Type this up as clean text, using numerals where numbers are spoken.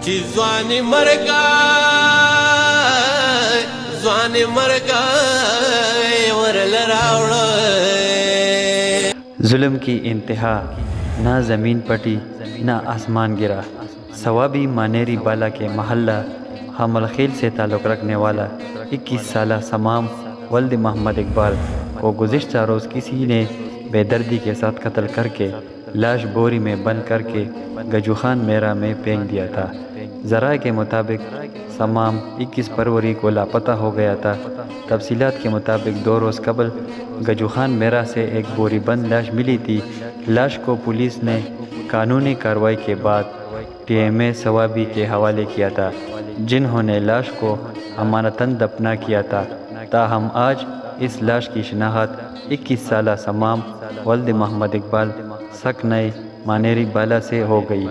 چې ځوان مرګا ورل راوړ. ظلم کی انتہا، نہ زمین پٹی نہ آسمان گرا. ثوابی مانیری بالا کے محلہ حمل خیل سے تعلق رکھنے والا 21 سالہ سمام ولد محمد اقبال کو گزشتہ روز کسی نے بے دردی کے ساتھ قتل کر کے لاش بوری میں بند کر کے گجو خان میرا میں پھینک دیا تھا. ذرائع کے مطابق سمام 21 فروری کو لاپتہ ہو گیا تھا. تفصیلات کے مطابق 2 روز قبل گجو خان میرا سے ایک بوری بند لاش ملی تھی. لاش کو پولیس نے قانونی کارروائی کے بعد TMA ثوابی کے حوالے کیا تھا، جنہوں نے لاش کو امانتاً دفنا کیا تھا. تاہم آج اس لاش کی شناخت 21 سالہ سمام ولد محمد اقبال سکنئی مانیری بالا سے ہو گئی.